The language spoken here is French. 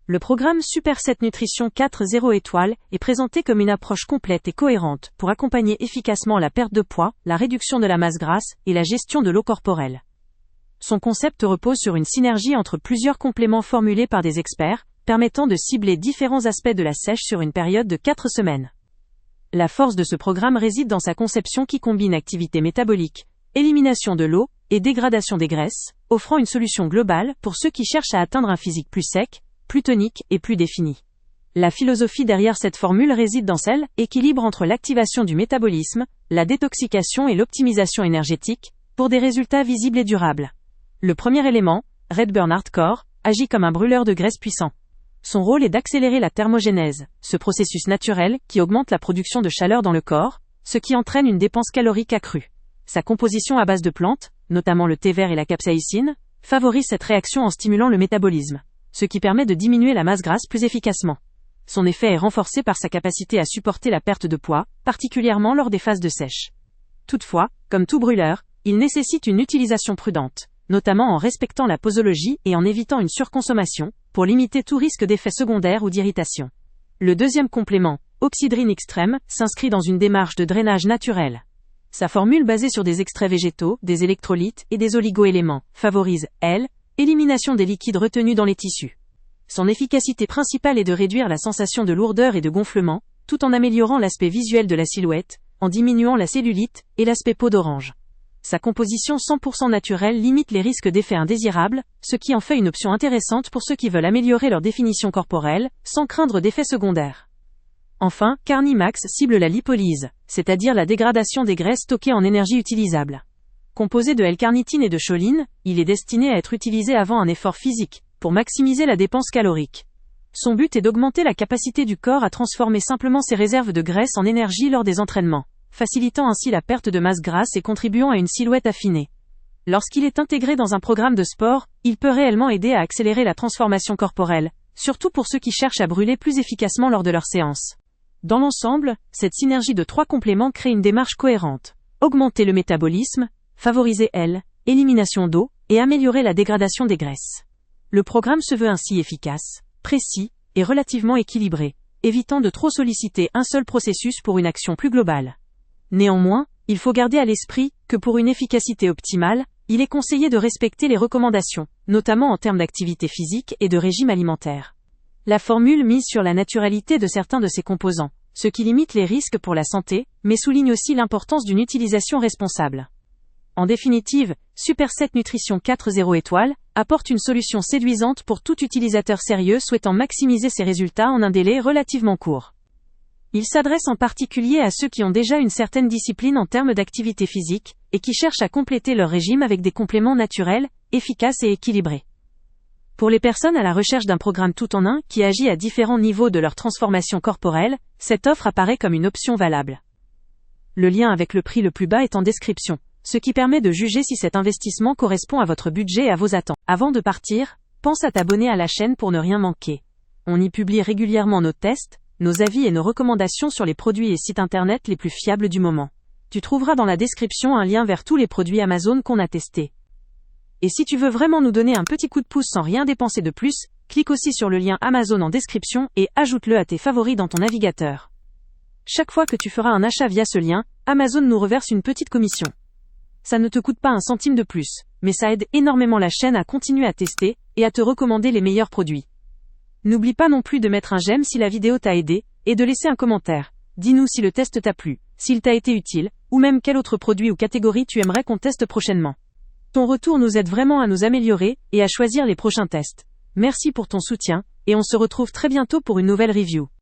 Le programme Super 7 Nutrition 4.0 étoiles est présenté comme une approche complète et cohérente pour accompagner efficacement la perte de poids, la réduction de la masse grasse et la gestion de l'eau corporelle. Son concept repose sur une synergie entre plusieurs compléments formulés par des experts, permettant de cibler différents aspects de la sèche sur une période de 4 semaines. La force de ce programme réside dans sa conception qui combine activité métabolique, élimination de l'eau et dégradation des graisses, offrant une solution globale pour ceux qui cherchent à atteindre un physique plus sec, plus tonique et plus défini. La philosophie derrière cette formule réside dans l'équilibre entre l'activation du métabolisme, la détoxication et l'optimisation énergétique, pour des résultats visibles et durables. Le premier élément, Redburn Hardcore, agit comme un brûleur de graisse puissant. Son rôle est d'accélérer la thermogénèse, ce processus naturel qui augmente la production de chaleur dans le corps, ce qui entraîne une dépense calorique accrue. Sa composition à base de plantes, notamment le thé vert et la capsaïcine, favorise cette réaction en stimulant le métabolisme, ce qui permet de diminuer la masse grasse plus efficacement. Son effet est renforcé par sa capacité à supporter la perte de poids, particulièrement lors des phases de sèche. Toutefois, comme tout brûleur, il nécessite une utilisation prudente, notamment en respectant la posologie et en évitant une surconsommation, pour limiter tout risque d'effet secondaire ou d'irritation. Le deuxième complément, Oxydrine Extreme, s'inscrit dans une démarche de drainage naturel. Sa formule basée sur des extraits végétaux, des électrolytes et des oligo-éléments favorise, élimination des liquides retenus dans les tissus. Son efficacité principale est de réduire la sensation de lourdeur et de gonflement, tout en améliorant l'aspect visuel de la silhouette, en diminuant la cellulite et l'aspect peau d'orange. Sa composition 100% naturelle limite les risques d'effets indésirables, ce qui en fait une option intéressante pour ceux qui veulent améliorer leur définition corporelle, sans craindre d'effets secondaires. Enfin, Carnimax cible la lipolyse, c'est-à-dire la dégradation des graisses stockées en énergie utilisable. Composé de L-carnitine et de choline, il est destiné à être utilisé avant un effort physique, pour maximiser la dépense calorique. Son but est d'augmenter la capacité du corps à transformer simplement ses réserves de graisse en énergie lors des entraînements, facilitant ainsi la perte de masse grasse et contribuant à une silhouette affinée. Lorsqu'il est intégré dans un programme de sport, il peut réellement aider à accélérer la transformation corporelle, surtout pour ceux qui cherchent à brûler plus efficacement lors de leur séance. Dans l'ensemble, cette synergie de 3 compléments crée une démarche cohérente. Augmenter le métabolisme, favoriser l'élimination d'eau et améliorer la dégradation des graisses. Le programme se veut ainsi efficace, précis et relativement équilibré, évitant de trop solliciter un seul processus pour une action plus globale. Néanmoins, il faut garder à l'esprit que pour une efficacité optimale, il est conseillé de respecter les recommandations, notamment en termes d'activité physique et de régime alimentaire. La formule mise sur la naturalité de certains de ses composants, ce qui limite les risques pour la santé, mais souligne aussi l'importance d'une utilisation responsable. En définitive, Super 7 Nutrition 4.0 étoiles apporte une solution séduisante pour tout utilisateur sérieux souhaitant maximiser ses résultats en un délai relativement court. Il s'adresse en particulier à ceux qui ont déjà une certaine discipline en termes d'activité physique et qui cherchent à compléter leur régime avec des compléments naturels, efficaces et équilibrés. Pour les personnes à la recherche d'un programme tout en un qui agit à différents niveaux de leur transformation corporelle, cette offre apparaît comme une option valable. Le lien avec le prix le plus bas est en description, ce qui permet de juger si cet investissement correspond à votre budget et à vos attentes. Avant de partir, pense à t'abonner à la chaîne pour ne rien manquer. On y publie régulièrement nos tests, nos avis et nos recommandations sur les produits et sites internet les plus fiables du moment. Tu trouveras dans la description un lien vers tous les produits Amazon qu'on a testés. Et si tu veux vraiment nous donner un petit coup de pouce sans rien dépenser de plus, clique aussi sur le lien Amazon en description et ajoute-le à tes favoris dans ton navigateur. Chaque fois que tu feras un achat via ce lien, Amazon nous reverse une petite commission. Ça ne te coûte pas un centime de plus, mais ça aide énormément la chaîne à continuer à tester et à te recommander les meilleurs produits. N'oublie pas non plus de mettre un j'aime si la vidéo t'a aidé, et de laisser un commentaire. Dis-nous si le test t'a plu, s'il t'a été utile, ou même quel autre produit ou catégorie tu aimerais qu'on teste prochainement. Ton retour nous aide vraiment à nous améliorer et à choisir les prochains tests. Merci pour ton soutien, et on se retrouve très bientôt pour une nouvelle review.